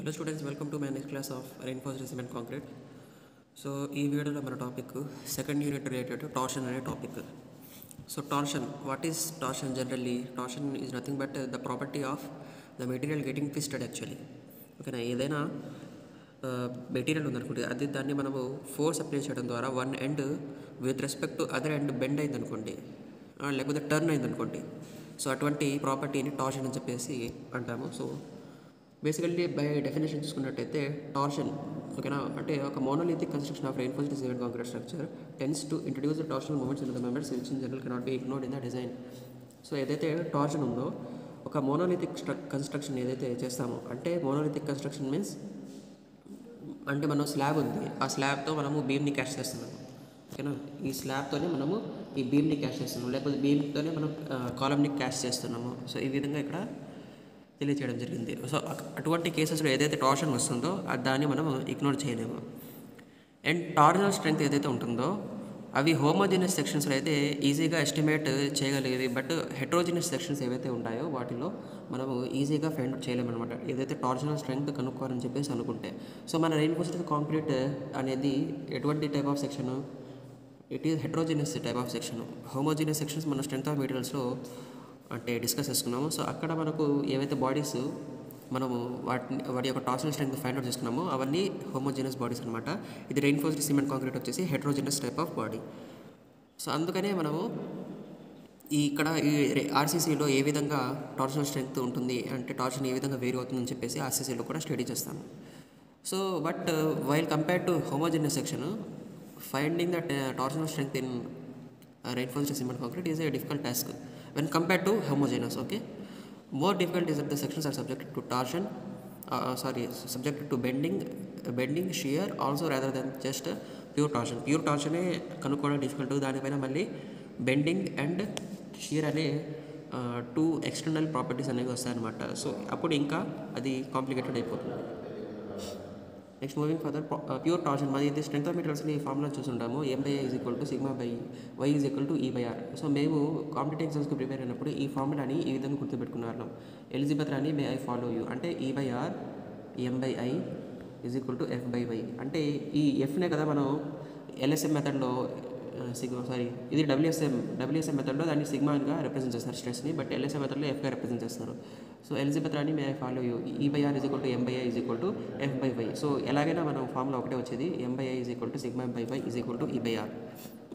Hello students, welcome to my next class of reinforced cement concrete. So ఈ వీడియోలో మన topic second unit related torsion అనే topic. So torsion, what is torsion? Generally torsion is nothing but the property of the material getting twisted actually. ఓకేనా, ఏదైనా material ఉందనుకోండి, అది దాన్ని మనము ఫోర్స్ అప్లై చేయడం ద్వారా one end with respect to other end bend అయింది అనుకోండి, లేకపోతే టర్న్ అయింది అనుకోండి, సో అటువంటి ప్రాపర్టీని టార్షన్ అని చెప్పేసి అంటాము. సో బేసికల్లీ బై డెఫినేషన్ చూసుకున్నట్టయితే టార్షన్, ఓకేనా, అంటే ఒక monolithic construction of reinforced cement concrete structure tends to introduce the torsional moments in the members which in general cannot be ignored in the design. So ఏదైతే torsion ఉందో, ఒక monolithic construction ఏదైతే చేస్తామో, అంటే మోనోలిథిక్ కన్స్ట్రక్షన్ మీన్స్ అంటే మనం slab ఉంది, ఆ స్లాబ్తో మనము బీమ్ని క్యాష్ చేస్తున్నాము. ఓకేనా, ఈ స్లాబ్తోనే మనము ఈ బీమ్ని క్యాష్ చేస్తున్నాము, లేకపోతే బీమ్తోనే మనం కాలమ్ని క్యాష్ చేస్తున్నాము. సో ఈ విధంగా ఇక్కడ తెలియచేయడం జరిగింది. సో అటువంటి కేసెస్లో ఏదైతే టార్షన్ వస్తుందో దాన్ని మనం ఇగ్నోర్ చేయలేము. అండ్ టార్షనల్ స్ట్రెంగ్త్ ఏదైతే ఉంటుందో అవి హోమోజినస్ సెక్షన్స్లో అయితే ఈజీగా ఎస్టిమేట్ చేయగలిగేవి, బట్ హెట్రోజినస్ సెక్షన్స్ ఏవైతే ఉంటాయో వాటిలో మనము ఈజీగా ఫైండ్ అవుట్ చేయలేమన్నమాట, ఏదైతే టార్షనల్ స్ట్రెంగ్త్ కనుక్కోవాలని చెప్పేసి అనుకుంటే. సో మన రెయిన్ఫోర్స్డ్ కాంక్రీట్ అనేది ఎటువంటి type of section? It is heterogeneous type of section. Homogeneous sections మన స్ట్రెంగ్త్ ఆఫ్ మెటీరియల్స్లో అంటే డిస్కస్ చేసుకున్నాము. సో అక్కడ మనకు ఏవైతే బాడీస్ మనము వాటి యొక్క టార్షనల్ స్ట్రెంగ్త్ ఫైండ్ అవుట్ చేసుకున్నామో అవన్నీ హోమోజినస్ బాడీస్ అనమాట. ఇది రెయిన్ఫోర్స్డ్ సిమెంట్ కాంక్రీట్ వచ్చేసి heterogeneous type of body. So అందుకనే మనము ఇక్కడ ఈ ఆర్సీసీలో ఏ విధంగా టార్షనల్ స్ట్రెంగ్త్ ఉంటుంది, అంటే టార్షన్ ఏ విధంగా వేరీ అవుతుందని చెప్పేసి ఆర్సీసీలో కూడా స్టడీ చేస్తాము. So but while compare to homogeneous section, finding that torsional strength in reinforced cement concrete is a difficult task when compared to homogeneous. Okay, more difficult is that the sections are subjected to torsion, subjected to bending, shear also, rather than just pure torsion. Pure torsion కనుక్కోవడం difficult, దానిపైన మళ్ళీ bending and shear అనే two external properties అనేవి వస్తాయన్నమాట. So అప్పుడు ఇంకా అది complicated అయిపోతుంది. Next moving further, pure torsion, మరి ఇది స్ట్రెంగ్త్ ఆఫ్ మెటీరియల్స్ని ఫార్ములా చూసుంటాము. M/I is equal to sigma by Y is equal to E/R. So మేము కాంపిటేటివ్ ఎగ్జామ్స్కి ప్రిపేర్ అయినప్పుడు ఈ ఫార్ములాని ఈ విధంగా గుర్తుపెట్టుకున్నాను. Elizabeth Rani may I follow you అంటే E/R M/I is equal to F/Y. అంటే ఈ ఎఫ్నే కదా మనం LSM మెథడ్లో ఇది WSM మెథడ్లో దాన్ని సిగ్మాగా రిప్రజెంట్ చేస్తారు స్ట్రెస్ని, బట్ LSM మెథడ్లో ఎఫ్గా రిప్రజెంట్ చేస్తారు. So Elizabeth Rani may I follow you, E/R is equal to M/I is equal to F/Y. So ఎలాగైనా మనం ఫార్ములా ఒకటే వచ్చేది, M/I is equal to sigma by Y is equal to E/R.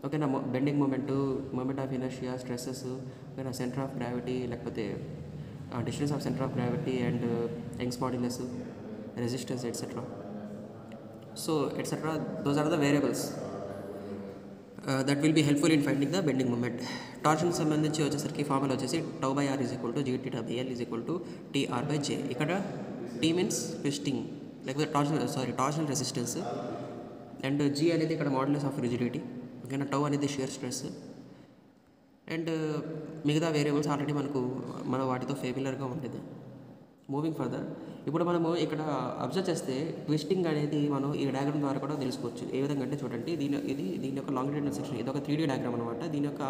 ఓకేనా, bending moment of inertia, stresses, ఓకేనా, centre of gravity, లేకపోతే distance of centre of gravity and Young's modulus, resistance etcetera. So etcetera, those are the variables that will be helpful in finding the bending moment. Torsion సంబంధించి వచ్చేసరికి formula వచ్చేసి τ/R is equal to GT/L is equal to TR/J. ఇక్కడ T means twisting, లేకపోతే torsional resistance, and G అనేది ఇక్కడ modulus of rigidity, ఓకేనా, tau అనేది shear stress, and మిగతా వేరియబుల్స్ ఆల్రెడీ మన వాటితో ఫెమిలియర్గా ఉంటుంది. మూవింగ్ ఫర్దర్, ఇప్పుడు మనము ఇక్కడ అబ్జర్వ్ చేస్తే ట్విస్టింగ్ అనేది మనం ఈ డయాగ్రామ్ ద్వారా కూడా తెలుసుకోవచ్చు. ఏ విధంగా అంటే చూడండి, దీని యొక్క లాంగిట్యూడినల్ సెక్షన్, ఇది ఒక 3D డయాగ్రామ్ అనమాట. దీని యొక్క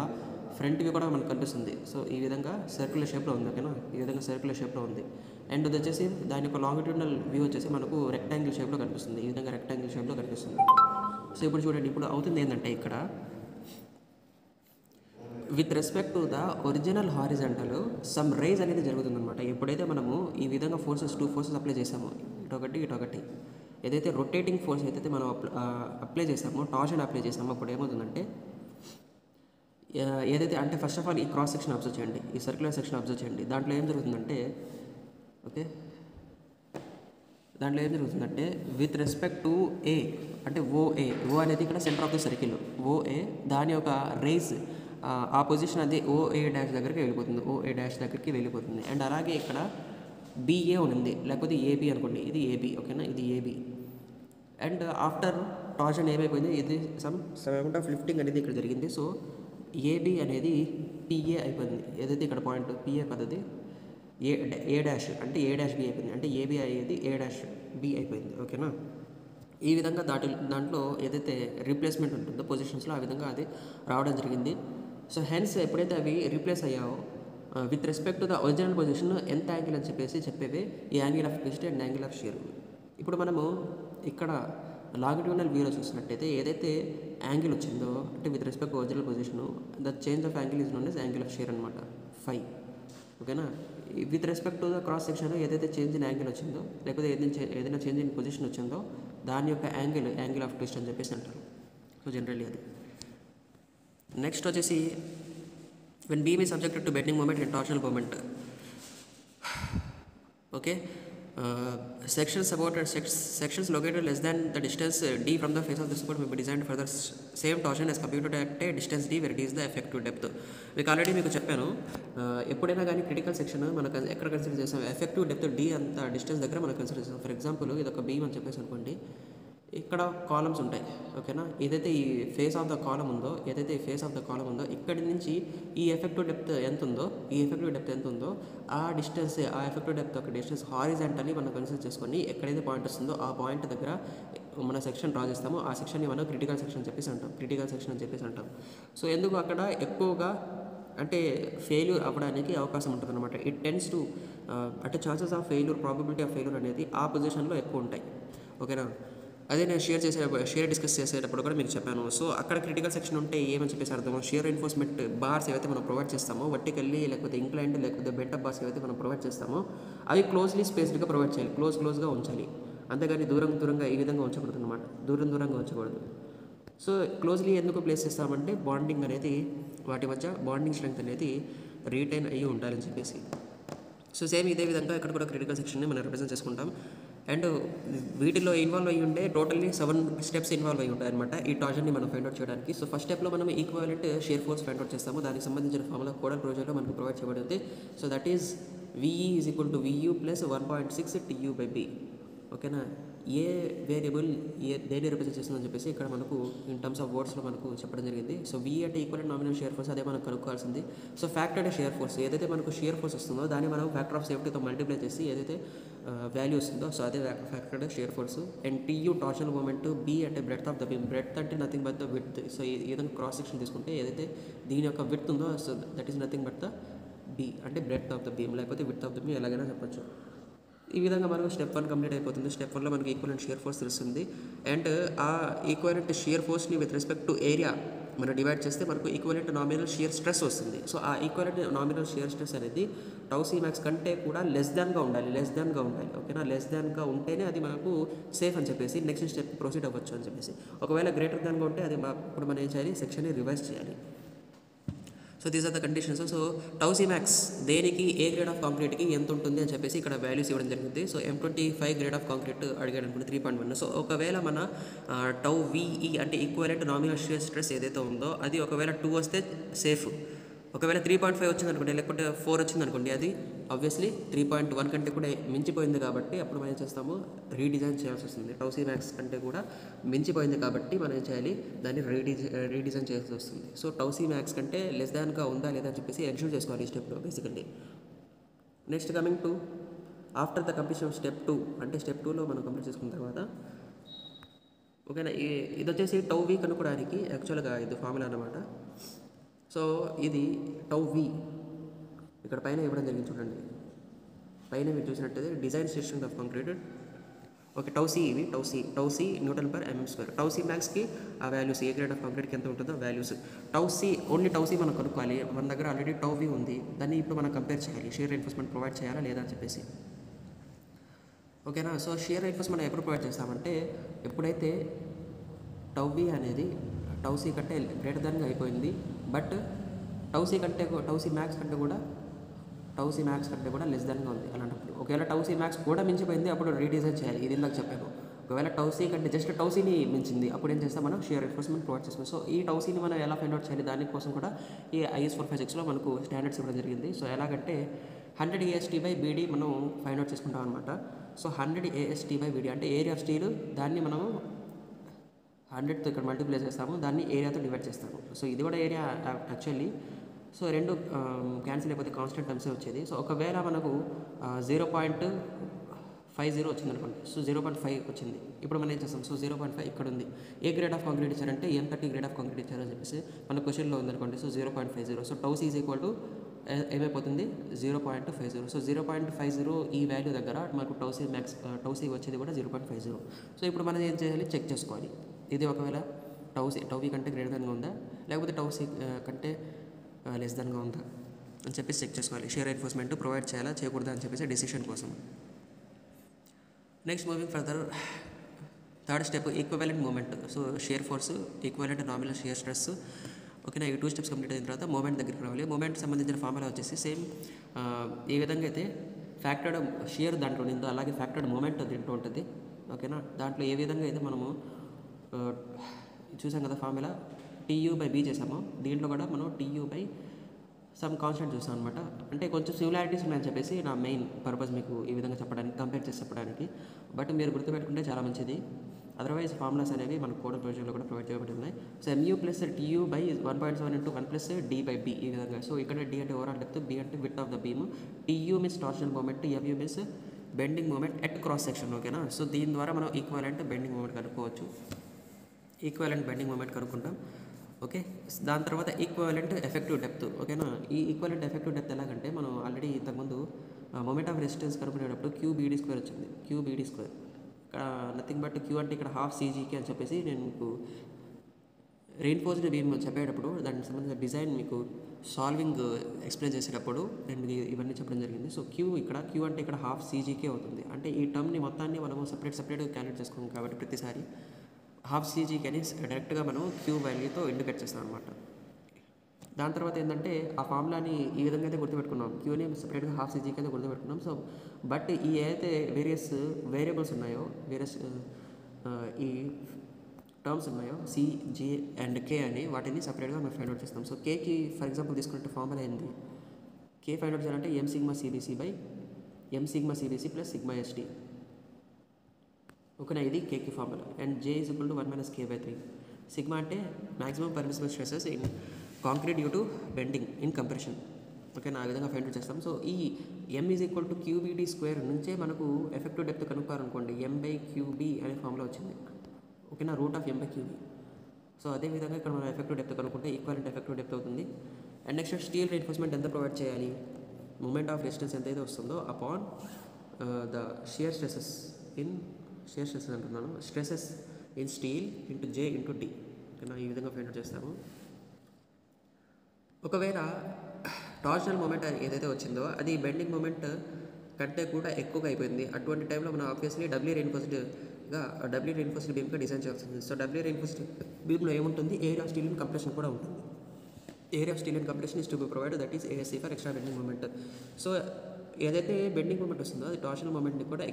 ఫ్రంట్ వ్యూ కూడా మనకు కనిపిస్తుంది. సో ఈ విధంగా సర్క్యులర్ షేప్లో ఉంది, ఓకేనా, ఈ విధంగా సర్క్యులర్ షేప్లో ఉంది. అండ్ అది వచ్చేసి దాని యొక్క లాంగిట్యూడినల్ వ్యూ వచ్చేసి మనకు రెక్టాంగిల్ షేప్లో కనిపిస్తుంది, ఈ విధంగా రెక్టాంగిల్ షేప్లో కనిపిస్తుంది. సో ఇప్పుడు చూడండి, ఇప్పుడు అవుతుంది ఏంటంటే ఇక్కడ with respect to the original horizontal some rise అనేది జరుగుతుందన్నమాట. ఎప్పుడైతే మనము ఈ విధంగా టూ ఫోర్సెస్ అప్లై చేసామో, ఇటొకటి, ఏదైతే రొటేటింగ్ ఫోర్స్ ఏదైతే మనం అప్లై చేసామో, టార్షన్ అప్లై చేసామో, అప్పుడు ఏమవుతుందంటే ఏదైతే అంటే ఫస్ట్ ఆఫ్ ఆల్ ఈ క్రాస్ సెక్షన్ అబ్జర్వ్ చేయండి, ఈ సర్క్యులర్ సెక్షన్ అబ్జర్వ్ చేయండి. దాంట్లో ఏం జరుగుతుందంటే విత్ రెస్పెక్ట్ టు A అంటే ఓ అనేది ఇక్కడ centre of the circle, OA దాని యొక్క రైజ్ ఆ పొజిషన్ అది OA డాష్ దగ్గరికి వెళ్ళిపోతుంది. అండ్ అలాగే ఇక్కడ BA ఉంది, లేకపోతే AB అనుకోండి, ఇది AB, ఓకేనా, ఇది AB. అండ్ ఆఫ్టర్ టార్షన్ ఏమైపోయింది, ఇది సమ్ అమౌంట్ ఆఫ్ లిఫ్టింగ్ అనేది ఇక్కడ జరిగింది. సో AB అనేది PA అయిపోయింది, ఏదైతే ఇక్కడ పాయింట్ PA పద్ధతి A డాష్ అంటే A'B అయిపోయింది, అంటే AB అయ్యేది A'B అయిపోయింది, ఓకేనా. ఈ విధంగా దాంట్లో ఏదైతే రీప్లేస్మెంట్ ఉంటుందో పొజిషన్స్లో ఆ విధంగా అది రావడం జరిగింది. సో హెన్స్ ఎప్పుడైతే అవి రీప్లేస్ అయ్యావో with respect to the original position ఎంత యాంగిల్ అని చెప్పేసి చెప్పేవి ఈ angle of twist and angle of shear. ఇప్పుడు మనము ఇక్కడ లాంగిట్యూడినల్ వ్యూలో చూసినట్టయితే ఏదైతే యాంగిల్ వచ్చిందో అంటే with respect to original position the change of angle is known as angle of shear అనమాట ఫై. ఓకేనా. With respect to the cross section ఏదైతే చేంజ్ ఇన్ యాంగిల్ వచ్చిందో లేకపోతే ఏదైనా చేంజ్ ఇన్ పొజిషన్ వచ్చిందో దాని యొక్క యాంగిల్ ఆఫ్ ట్విస్ట్ అని చెప్పేసి అంటారు. సో జనరల్లీ అది. నెక్స్ట్ వచ్చేసి when beam is subjected to bending moment and torsional moment. Okay. Sections located less than the distance d from the face of the support may be designed for the same torsion as computed at a distance d where it is the effective depth. మీకు already మీకు చెప్పాను, ఎప్పుడైనా కానీ critical section మనకు ఎక్కడ consider చేస్తాం, effective depth d అంత distance దగ్గర మనం కన్సిడర్ చేస్తాం. ఫర్ ఎగ్జాంపుల్ ఇది ఒక బీమ్ అని చెప్పేసి అనుకోండి, ఇక్కడ కాలమ్స్ ఉంటాయి. ఓకేనా. ఏదైతే ఈ ఫేస్ ఆఫ్ ద కాలమ్ ఉందో ఇక్కడి నుంచి ఈ ఎఫెక్టివ్ డెప్త్ ఎంత ఉందో ఆ డిస్టెన్స్, ఆ ఎఫెక్టివ్ డెప్త్ ఒక డిస్టెన్స్ హారిజాంటల్లీ మనం కన్సిడర్ చేసుకొని ఎక్కడైతే పాయింట్ వస్తుందో ఆ పాయింట్ దగ్గర మన సెక్షన్ డ్రా చేస్తామో ఆ సెక్షన్ని మనం క్రిటికల్ సెక్షన్ అని చెప్పేసి అంటాం. సో ఎందుకు అక్కడ ఎక్కువగా అంటే ఫెయిల్యూర్ అవ్వడానికి అవకాశం ఉంటుంది అనమాట. ఇట్ టెన్స్ టు అంటే chances of failure, probability of failure అనేది ఆ పొజిషన్లో ఎక్కువ ఉంటాయి. ఓకేనా. అదే నేను షియర్ డిస్కస్ చేసేటప్పుడు కూడా మీకు చెప్పాను. సో అక్కడ క్రిటికల్ సెక్షన్ ఉంటే ఏమని చెప్పేసి అర్థం, షియర్ ఎన్ఫోర్స్మెంట్ బార్స్ ఏవైతే మనం ప్రొవైడ్ చేస్తామో వర్టికల్లీ లేకపోతే ఇంక్లైన్డ్ లేకపోతే బెంటప్ బార్స్ ఏవైతే మనం ప్రొవైడ్ చేస్తామో అవి క్లోజ్లీ స్పేస్డ్గా ప్రొవైడ్ చేయాలి, క్లోజ్గా ఉంచాలి. అంతేగాని దూరంగా ఈ విధంగా ఉంచకూడదు అనమాట, దూరంగా ఉంచకూడదు. సో క్లోజ్లీ ఎందుకు ప్లేస్ చేస్తామంటే బాండింగ్ అనేది, వాటి మధ్య బాండింగ్ స్ట్రెంగ్త్ అనేది రీటైన్ అయ్యి ఉండాలని చెప్పేసి. సో సేమ్ ఇదే విధంగా ఇక్కడ కూడా క్రిటికల్ సెక్షన్ని మనం రిప్రజెంట్ చేసుకుంటాం. అండ్ వీటిలో ఇన్వాల్వ్ అయ్యి ఉండే టోటల్లీ 7 స్టెప్స్ ఇన్వాల్వ్ అయ్యి ఉంటాయి అనమాట ఈ టార్షన్ని మనం ఫైండ్ అవుట్ చేయడానికి. సో ఫస్ట్ స్టెప్లో మనం equivalent shear force find out చేస్తాము. దానికి సంబంధించిన ఫార్ములా కోడల్ ప్రొవిజన్లో మనకు ప్రొవైడ్ చేయబడింది. So that is VE is equal to VU plus 1.6 TU/B. ఓకేనా. ఏ వేరియబుల్ దేని రిప్రజెంట్ చేస్తుందని చెప్పేసి ఇక్కడ మనకు ఇన్ టర్మ్స్ ఆఫ్ వర్డ్స్లో మనకు చెప్పడం జరిగింది. సో V అంటే ఈక్వల్ నామినల్ షియర్ ఫోర్స్, అదే మనం కనుక్కోవాల్సింది. సో ఫ్యాక్టర్ అంటే షియర్ ఫోర్స్, ఏదైతే మనకు షియర్ ఫోర్స్ వస్తుందో దాన్ని మనం ఫ్యాక్టర్ ఆఫ్ సేఫ్టీతో మల్టిప్లై చేసి ఏదైతే వాల్యూ వస్తుందో సో అదే ఫ్యాక్టర్ అంటే shear force. And TU torsional moment, B అంటే breadth of the beam, breadth అంటే nothing but the width. So ఈ విధంగా క్రాస్ సెక్షన్ తీసుకుంటే ఏదైతే దీని యొక్క విడ్త్ ఉందో so that is nothing but the B అంటే బ్రెడ్త్ ఆఫ్ ద బీమ్ లేకపోతే విడ్త్ ఆఫ్ ద బీమ్ ఎలాగైనా చెప్పొచ్చు. ఈ విధంగా మనకు స్టెప్ 1 కంప్లీట్ అయిపోతుంది. స్టెప్ 1లో మనకి ఈక్వలెంట్ షియర్ ఫోర్స్ తెలుస్తుంది. అండ్ ఆ ఈక్వలెంట్ షియర్ ఫోర్స్ని విత్ రెస్పెక్ట్ టు ఏరియా మనం డివైడ్ చేస్తే మనకు ఈక్వలెంట్ నామినల్ షియర్ స్ట్రెస్ వస్తుంది. సో ఆ ఈక్వలెంట్ నామినల్ షియర్ స్ట్రెస్ అనేది టౌ సి మ్యాక్స్ కంటే కూడా లెస్ దాన్గా ఉండాలి. ఓకేనా. లెస్ దాన్గా ఉంటేనే అది మనకు సేఫ్ అని చెప్పేసి నెక్స్ట్ స్టెప్ ప్రొసీడ్ అవ్వచ్చు అని చెప్పేసి. ఒకవేళ గ్రేటర్ దాన్గా ఉంటే అది ఇప్పుడు మనం ఏం చేయాలి, సెక్షన్ని రివైజ్ చేయాలి. So these are the conditions. So tau C max దేనికి ఏ గ్రేడ్ ఆఫ్ కాంక్రీట్కి ఎంత ఉంటుంది అని చెప్పేసి ఇక్కడ వాల్యూస్ ఇవ్వడం జరిగింది. So M25 grade of concrete అడిగాడు అనుకుంటే 3.1. సో ఒకవేళ మన టౌ VE అంటే ఈక్వలెంట్ నామినల్ షియర్ స్ట్రెస్ ఏదైతే ఉందో అది ఒకవేళ 2 వస్తే సేఫ్. ఒకవేళ 3.5 వచ్చింది అనుకోండి లేకపోతే 4 వచ్చింది అనుకోండి, అది ఆబ్వియస్లీ 3.1 కంటే కూడా మించిపోయింది కాబట్టి అప్పుడు మనం ఏం చేస్తాము, రీడిజైన్ చేయాల్సి వస్తుంది. టౌ సి మ్యాక్స్ కంటే కూడా మించిపోయింది కాబట్టి మనం ఏం చేయాలి, దాన్ని రీడిజైన్ చేయాల్సి వస్తుంది. సో టౌ సి మ్యాక్స్ కంటే లెస్ దాన్గా ఉందా లేదా అని చెప్పేసి ఎన్ష్యూర్ చేసుకోవాలి ఈ స్టెప్లో basically. Next coming to after the completion of step 2 అంటే స్టెప్ 2లో మనం కంప్లీట్ చేసుకున్న తర్వాత ఓకేనా. ఇది వచ్చేసి టౌ V కనుక్కోవడానికి యాక్చువల్గా ఇది ఫార్ములా అన్నమాట. సో ఇది టౌ V ఇక్కడ పైన ఇవ్వడం జరిగింది చూడండి. పైన మీరు చూసినట్టయితే design strength of concrete. Okay. Tau C ఇవి tau C Nm². Tau C మ్యాక్స్కి ఆ వాల్యూస్ ఏ గ్రేడ్ ఆఫ్ కాంక్రీట్కి ఎంత ఉంటుందో వాల్యూస్. ఓన్లీ టౌ సి మనం కనుక్కోవాలి. మన దగ్గర ఆల్రెడీ టౌ V ఉంది, దాన్ని ఇప్పుడు మనం కంపేర్ చేయాలి, షియర్ ఎన్ఫోర్స్మెంట్ ప్రొవైడ్ చేయాలా లేదా అని చెప్పేసి. ఓకేనా. సో షియర్ ఎన్ఫోర్స్మెంట్ ఎప్పుడు ప్రొవైడ్ చేస్తామంటే ఎప్పుడైతే టౌ V అనేది టౌ సి కంటే గ్రేటర్ దాన్గా అయిపోయింది, బట్ టౌ సి మ్యాక్స్ కంటే కూడా లెస్ దాన్గా ఉంది. అలాంటప్పుడు ఒకవేళ టౌ సి మ్యాక్స్ కూడా మించిపోయింది అప్పుడు రీడిజైన్ చేయాలి. ఇది ఇందాక చెప్పాను. ఒకవేళ టౌ సి కంటే జస్ట్ టౌ సిని మించింది అప్పుడు ఏం చేస్తాం, మనం షియర్ ఎన్ఫోర్స్మెంట్ ప్రొవైడ్ చేస్తాం. సో ఈ టౌ సిని మనం ఎలా ఫైండ్ అవుట్ చేయాలి, దానికోసం కూడా ఈ IS 456లో మనకు స్టాండర్డ్స్ ఇవ్వడం జరిగింది. సో ఎలాగంటే 100 AST/BD మనం ఫైండ్ అవుట్ చేసుకుంటాం అనమాట. సో 100 AST/BD అంటే ఏరియా ఆఫ్ స్టీల్, దాన్ని మనము 100తో ఇక్కడ మల్టిప్లై చేస్తాము, దాన్ని ఏరియాతో డివైడ్ చేస్తాము. సో ఇది కూడా ఏరియా యాక్చువల్లీ. సో రెండు క్యాన్సిల్ అయిపోతే కాన్స్టెంట్ టర్మ్సే వచ్చేది. సో ఒకవేళ మనకు 0.50 వచ్చింది అనుకోండి, సో 0.5 వచ్చింది. ఇప్పుడు మనం ఏం చేస్తాం, సో 0.5 ఇక్కడ ఉంది. ఏ గ్రేడ్ ఆఫ్ కాంక్రీట్ ఇచ్చారంటే M30 గ్రేడ్ ఆఫ్ కాంక్రీట్ ఇచ్చారని చెప్పేసి మన క్వశ్చన్లో ఉందనుకోండి. So 0.50. So tau C is equal to ఏమైపోతుంది 0.50. సో 0.50 ఈ వాల్యూ దగ్గర మనకు టౌసీ వచ్చేది కూడా 0.50. సో ఇప్పుడు మనం ఏం చేయాలి, చెక్ చేసుకోవాలి ఇది ఒకవేళ టౌవీ కంటే గ్రేటర్ దాన్గా ఉందా లేకపోతే టౌసీ కంటే లెస్ దాన్గా ఉందా అని చెప్పేసి చెక్ చేసుకోవాలి. షియర్ ఎన్ఫోర్స్మెంట్ ప్రొవైడ్ చేయాలా చేయకూడదా అని చెప్పేసి డెసిషన్ కోసం. Next moving further, third step equivalent moment. So shear force, equivalent nominal shear stress. ఓకేనా, ఈ 2 స్టెప్స్ కంప్లీట్ అయిన తర్వాత మూమెంట్ దగ్గరికి రావాలి. మూమెంట్ సంబంధించిన ఫార్ములా వచ్చేసి సేమ్ ఏ విధంగా అయితే ఫ్యాక్టర్డ్ షియర్ దాంట్లో ఉందో అలాగే ఫ్యాక్టర్డ్ మూమెంట్ దీంట్లో ఉంటుంది. ఓకేనా, దాంట్లో ఏ విధంగా అయితే మనము చూసాం కదా ఫార్ములా TU/B చేసాము, దీంట్లో కూడా మనం TU/ సమ్ కాన్స్టెంట్ చూసాం అనమాట. అంటే కొంచెం సిమిలారిటీస్ ఉన్నాయని చెప్పేసి నా మెయిన్ పర్పస్ మీకు ఈ విధంగా చెప్పడానికి, కంపేర్ చేసి చెప్పడానికి. బట్ మీరు గుర్తుపెట్టుకుంటే చాలా మంచిది. అదర్వైజ్ ఫార్ములాస్ అనేవి మనకు కోడ్ ప్రొవిజన్లో కూడా ప్రొవైడ్ చేయబడి ఉన్నాయి. సో MU + TU/1.7 × 1 + D/B ఈ విధంగా. సో ఇక్కడ D అంటే ఓవరాల్ డెప్త్, B అంటే width of the beam, TU means torsional moment, MU means bending moment at cross section. ఓకేనా, సో దీని ద్వారా మనం ఈక్వలెంట్ బెండింగ్ మూమెంట్ కనుక్కోవచ్చు. ఈక్వలెంట్ బెండింగ్ మూమెంట్ కనుక్కుంటాం. ఓకే, దాని తర్వాత ఈక్వలెంట్ ఎఫెక్టివ్ డెప్త్. ఓకేనా, ఈ ఈక్వలెంట్ ఎఫెక్టివ్ డెప్త్ ఎలాగంటే మనం ఆల్రెడీ ఇంతకుముందు మొమెంట్ ఆఫ్ రెసిస్టెన్స్ కనుక్కునేటప్పుడు QBD² వచ్చింది. QBD², ఇక్కడ నథింగ్ బట్ Q అంటే ఇక్కడ ½ CGK అని చెప్పేసి నేను మీకు రెయిన్ఫోర్స్డ్ బీమ్ చెప్పేటప్పుడు దానికి సంబంధించిన డిజైన్ మీకు సాల్వింగ్ ఎక్స్ప్లెయిన్ చేసేటప్పుడు నేను మీకు ఇవన్నీ చెప్పడం జరిగింది. సో Q అంటే ఇక్కడ ½ CGK అవుతుంది. అంటే ఈ టర్మ్ని మొత్తాన్ని మనము సపరేట్గా క్యాలిక్యులేట్ చేసుకోం కాబట్టి ప్రతిసారి ½ CGK అని డైరెక్ట్గా మనం Q వాల్యూతో ఇండికేట్ చేస్తాం అనమాట. దాని తర్వాత ఏంటంటే ఆ ఫార్ములాని ఈ విధంగా అయితే గుర్తుపెట్టుకున్నాం, Qని సపరేట్గా ½ CGK అయితే గుర్తుపెట్టుకున్నాం. సో బట్ ఈ అయితే వేరియస్ వేరియబుల్స్ ఉన్నాయో, ఈ టర్మ్స్ ఉన్నాయో C, G అండ్ K అని, వాటిని సపరేట్గా మనం ఫైండ్ అవుట్ చేస్తాం. సో Kకి ఫర్ ఎగ్జాంపుల్ తీసుకుంటే ఫార్ములా ఏంటి, K ఫైండ్ అవుట్ చేయాలంటే m∑CBC + σST. ఓకేనా, ఇది Kకి ఫార్ములా. And J = 1 - K/3. సిగ్మా అంటే maximum permissible stresses in concrete due to bending in compression. ఓకేనా, ఆ విధంగా ఫైండ్ అవుట్ చేస్తాం. సో ఈ M = QBD² నుంచే మనకు ఎఫెక్టివ్ డెప్త్ కనుక్కోవాలనుకోండి, M/QB అనే ఫార్ములా వచ్చింది. ఓకేనా, √M/QB. సో అదేవిధంగా ఇక్కడ మనం ఎఫెక్టివ్ డెప్త్ కనుక్కుంటే ఈక్వలెంట్ ఎఫెక్టివ్ డెప్త్ అవుతుంది. అండ్ నెక్స్ట్ స్టీల్ రీఎన్ఫోర్స్మెంట్ ఎంత ప్రొవైడ్ చేయాలి, మూమెంట్ ఆఫ్ రెసిస్టెన్స్ ఎంతైతే వస్తుందో అపాన్ ద షియర్ స్ట్రెసెస్ అంటున్నాను, stresses in steel × J × D. ఓకేనా, ఈ విధంగా ఫైండ్ అవుట్ చేస్తాము. ఒకవేళ టార్షనల్ మూమెంట్ ఏదైతే వచ్చిందో అది బెండింగ్ మూమెంట్ కంటే కూడా ఎక్కువగా అయిపోయింది, అటువంటి టైంలో మనం ఆబ్వియస్లీ డబ్ల్యూ రీఎన్ఫోర్స్డ్ బీమ్గా డిజైన్ చేస్తుంది. సో డబ్ల్యూ రీఎన్ఫోర్స్డ్ బీమ్లో ఏముంటుంది, area of steel and compression కూడా ఉంటుంది. Area of steel and compression is to be provide, that is ASC for extra bending moment. So ఏదైతే బెండింగ్ మూమెంట్ వస్తుందో అది torsional మూమెంట్ని కూడా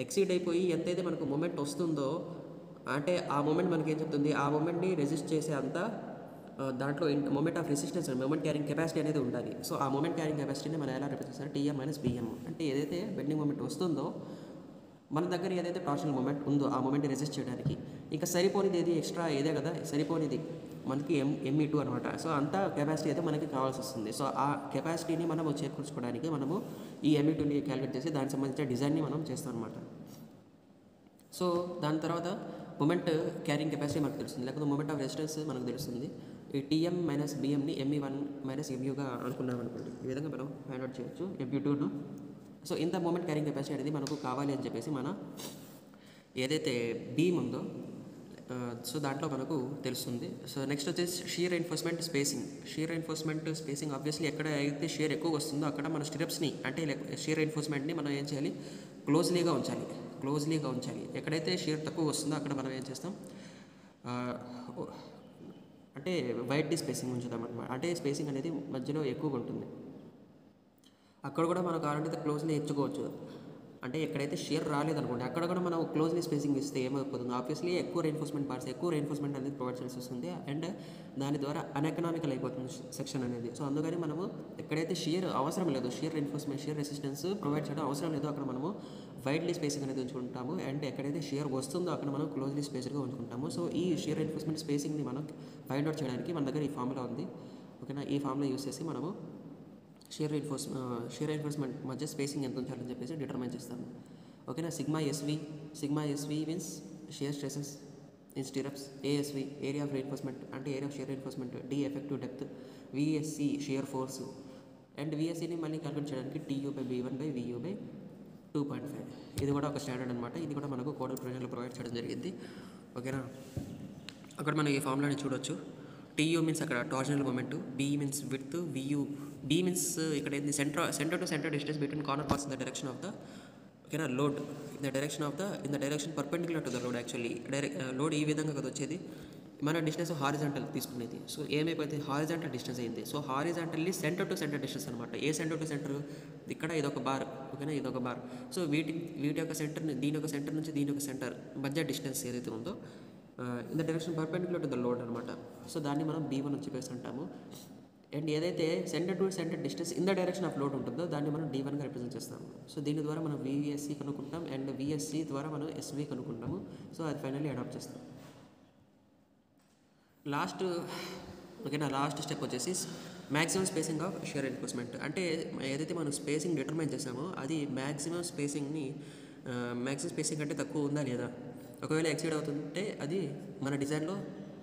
ఎక్సీడ్ అయిపోయి ఎంతైతే మనకు మూమెంట్ వస్తుందో, అంటే ఆ మూమెంట్ మనకి ఏం చెప్తుంది, ఆ మూమెంట్ని రెసిస్ట్ చేసే అంత దాంట్లో moment of resistance, moment carrying capacity అనేది ఉండాలి. సో ఆ మూమెంట్ క్యారింగ్ కెపాసిటీని మనం ఎలా రిప్రజెంట్ చేస్తారు, TM - BM. అంటే ఏదైతే బెండింగ్ మూమెంట్ వస్తుందో మన దగ్గర ఏదైతే టార్షనల్ మూమెంట్ ఉందో ఆ మూమెంట్ని రెసిస్ట్ చేయడానికి ఇంకా సరిపోనిది ఏది, ఎక్స్ట్రా ఏదే కదా సరిపోనిది మనకి ME2 అనమాట. సో అంత కెపాసిటీ అయితే మనకి కావాల్సి వస్తుంది. సో ఆ కెపాసిటీని మనము చేకూర్చుకోవడానికి మనము ఈ ME2ని క్యాలిక్యులేట్ చేసి దానికి సంబంధించిన డిజైన్ని మనం చేస్తాం అనమాట. సో దాని తర్వాత మూమెంట్ క్యారింగ్ కెపాసిటీ మనకు తెలుస్తుంది, లేకపోతే మూమెంట్ ఆఫ్ రెసిస్టెన్స్ మనకు తెలుస్తుంది. ఈ TM - BMని ME1 - MUగా అనుకున్నాం అనుకోండి, ఈ విధంగా మనం ఫైండ్ అవుట్ చేయొచ్చు MU2ను. సో ఇంత మూమెంట్ క్యారింగ్ కెపాసిటీ అనేది మనకు కావాలి అని చెప్పేసి మన ఏదైతే బీమ్ ఉందో సో దాంట్లో మనకు తెలుస్తుంది. సో నెక్స్ట్ వచ్చేసి షియర్ ఎన్ఫోర్స్మెంట్ స్పేసింగ్. ఆబ్వియస్లీ ఎక్కడ అయితే షియర్ ఎక్కువ వస్తుందో అక్కడ మన స్టిరప్స్ని అంటే షియర్ ఎన్ఫోర్స్మెంట్ని మనం ఏం చేయాలి, క్లోజ్లీగా ఉంచాలి. ఎక్కడైతే షియర్ తక్కువ వస్తుందో అక్కడ మనం ఏం చేస్తాం అంటే వైడ్లీ స్పేసింగ్ ఉంచుదాం అనమాట. అంటే స్పేసింగ్ అనేది మధ్యలో ఎక్కువగా ఉంటుంది, అక్కడ కూడా మనం కావాలంటే క్లోజ్లీ ఇచ్చుకోవచ్చు. అంటే ఎక్కడైతే షియర్ రాలేదనుకోండి అక్కడ కూడా మనం క్లోజ్లీ స్పేసింగ్ ఇస్తే ఏమైపోతుంది, ఆబ్వియస్లీ ఎక్కువ రెయిన్ఫోర్స్మెంట్ అనేది ప్రొవైడ్ చేయాల్సి వస్తుంది. అండ్ దాని ద్వారా అన్ఎకనామికల్ అయిపోతుంది సెక్షన్ అనేది. సో అందుకని మనము ఎక్కడైతే షియర్ అవసరం లేదు, షియర్ రెసిస్టెన్స్ ప్రొవైడ్ చేయడం అవసరం లేదు, అక్కడ మనము వైడ్లీ స్పేసింగ్ అనేది ఉంచుకుంటాము. అండ్ ఎక్కడైతే షియర్ వస్తుందో అక్కడ మనం క్లోజ్లీ స్పేస్గా ఉంచుకుంటాము. సో ఈ షియర్ ఎన్ఫోర్స్మెంట్ స్పేసింగ్ని మనం ఫైండ్ అవుట్ చేయడానికి మన దగ్గర ఈ ఫార్ములా ఉంది. ఓకేనా, ఈ ఫార్ములా యూస్ చేసి మనము షియర్ ఎన్ఫోర్స్మెంట్ మధ్య స్పేసింగ్ ఎంత ఉంచాలని చెప్పేసి డిటర్మైన్ చేస్తాము. ఓకేనా, sigma SV means shear stresses in stirrups, ASV area of reinforcement అంటే area of shear enforcement, D effective depth, VSC shear force, and విఎస్సిని మళ్ళీ క్యాలిక్యులేట్ చేయడానికి TU by B one by VU 2.5. ఇది కూడా ఒక స్టాండర్డ్ అనమాట. ఇది కూడా మనకు కోడల్ ప్రొవిజన్లో ప్రొవైడ్ చేయడం జరిగింది. ఓకేనా, అక్కడ మనం ఈ ఫార్ములాని చూడొచ్చు. టీయూ మీన్స్ అక్కడ torsional moment, B means width, VU B means ఇక్కడ ఏంది centre to centre distance between corner parts in the direction of the ఓకేనా load in the direction perpendicular to the load. Actually load ఈ విధంగా కదా వచ్చేది, మన distance horizontal తీసుకునేది. సో ఏమైపోతే హారిజాంటల్ డిస్టెన్స్ అయింది. So horizontally centre to centre distance అనమాట. ఏ సెంటర్ టు సెంటర్, ఇక్కడ ఇదొక బార్, ఓకేనా, ఇదొక బార్. సో వీటి యొక్క సెంటర్, దీని యొక్క సెంటర్ నుంచి దీని యొక్క సెంటర్ మధ్య డిస్టెన్స్ ఏదైతే ఉందో in the direction perpendicular to the load అనమాట. సో దాన్ని మనం B1 అని చెప్పేసి అంటాము. అండ్ ఏదైతే centre to centre distance in the direction of load ఉంటుందో దాన్ని మనం D1గా రిప్రజెంట్ చేస్తాము. సో దీని ద్వారా మనం VSC కనుక్కుంటాం అండ్ VSC ద్వారా మనం SV కనుక్కుంటాము. సో అది ఫైనల్లీ అడాప్ట్ చేస్తాం. లాస్ట్ స్టెప్ వచ్చేసి maximum spacing of shear enforcement. అంటే ఏదైతే మనం స్పేసింగ్ డిటర్మైన్ చేసామో అది మ్యాక్సిమం స్పేసింగ్ అంటే తక్కువ ఉందా లేదా, ఒకవేళ ఎక్సీడ్ అవుతుంటే అది మన డిజైన్లో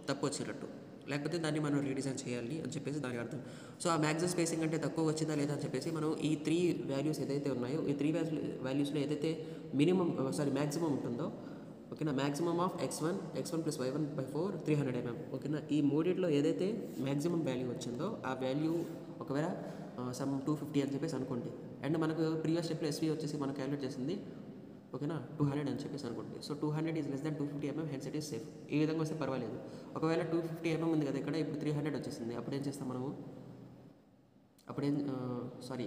తప్పు వచ్చినట్టు, లేకపోతే దాన్ని మనం రీడిజైన్ చేయాలి అని చెప్పేసి దాని అర్థం. సో ఆ మ్యాక్సిమం స్పేసింగ్ అంటే తక్కువ వచ్చిందా లేదా అని చెప్పేసి మనం ఈ 3 వాల్యూస్ ఏదైతే ఉన్నాయో ఈ 3 వాల్యూస్లో ఏదైతే మ్యాక్సిమం ఉంటుందో, ఓకేనా, maximum of x1 plus y1/4 300 mm. ఓకేనా, ఈ మూడిట్లో ఏదైతే మ్యాక్సిమం వాల్యూ వచ్చిందో ఆ వాల్యూ ఒకవేళ సమ్ 250 అని చెప్పేసి అనుకోండి. అండ్ మనకు ప్రీవియస్ స్టెప్లో SV వచ్చేసి మనం క్యాలిక్యులేట్ చేసింది, ఓకేనా, 200 అని చెప్పేసి అనుకోండి. So 200 is less than 250 mm, hence it is safe. ఈ విధంగా వస్తే పర్వాలేదు. ఒకవేళ 250 mm ఉంది కదా ఇక్కడ, ఇప్పుడు 300 వచ్చేసింది. అప్పుడు ఏం చేస్తాం మనము,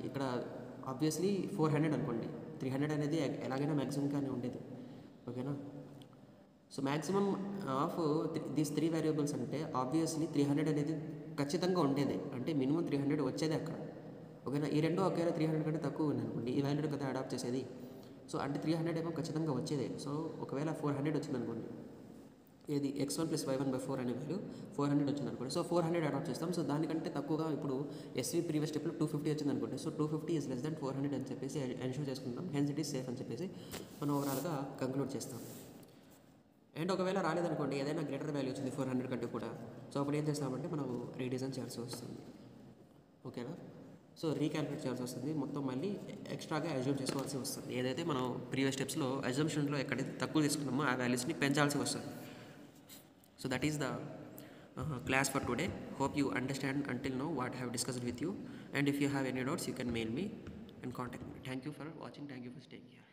ఇక్కడ ఆబ్వియస్లీ 400 అనుకోండి. 300 అనేది ఎలాగైనా మ్యాక్సిమం కానీ ఉండేది, ఓకేనా. So maximum of these 3 variables అంటే ఆబ్వియస్లీ 300 అనేది ఖచ్చితంగా ఉండేది, అంటే మినిమం 300 వచ్చేది అక్కడ, ఓకేనా. ఈ రెండు ఒకవేళ 300 కంటే తక్కువ ఉంది అనుకోండి, ఈ వాల్యూని కదా అడాప్ట్ చేసేది. సో అంటే 300 ఏమో ఖచ్చితంగా వచ్చేది. సో ఒకవేళ 400 వచ్చింది అనుకోండి, ఏది x1 ప్లస్ y1/4 అనే వాల్యూ 400 వచ్చింది అనుకోండి. సో 400 అడాప్ట్ చేస్తాం. సో దానికంటే తక్కువగా ఇప్పుడు SV ప్రీవియస్ స్టెప్లో 250 వచ్చింది అనుకోండి. సో 250 ఈజ్ లెస్ దాన్ 400 అని చెప్పేసి ఎన్షూర్ చేసుకుంటాం, హెన్స్ ఇట్ ఈస్ సేఫ్ అని చెప్పేసి మనం ఓవరాల్గా కంక్లూడ్ చేస్తాం. అండ్ ఒకవేళ రాలేదనుకోండి, ఏదైనా గ్రేటర్ వాల్యూ వచ్చింది 400 కంటే కూడా, సో అప్పుడు ఏం చేస్తామంటే మనం రీడిజైన్ చేయాల్సి వస్తుంది, ఓకేనా. సో రీక్యాలిక్యులేట్ చేయాల్సి వస్తుంది, మొత్తం మళ్ళీ ఎక్స్ట్రాగా అజ్యూమ్ చేసుకోవాల్సి వస్తుంది. ఏదైతే మనం ప్రీవియస్ స్టెప్స్లో అజ్యూమ్షన్లో ఎక్కడైతే తక్కువ తీసుకున్నామో ఆ వాల్యూస్ని పెంచాల్సి వస్తుంది. So that is the class for today. Hope you understand until now what I have discussed with you, and if you have any doubts you can mail me and contact me. Thank you for watching. Thank you for staying here.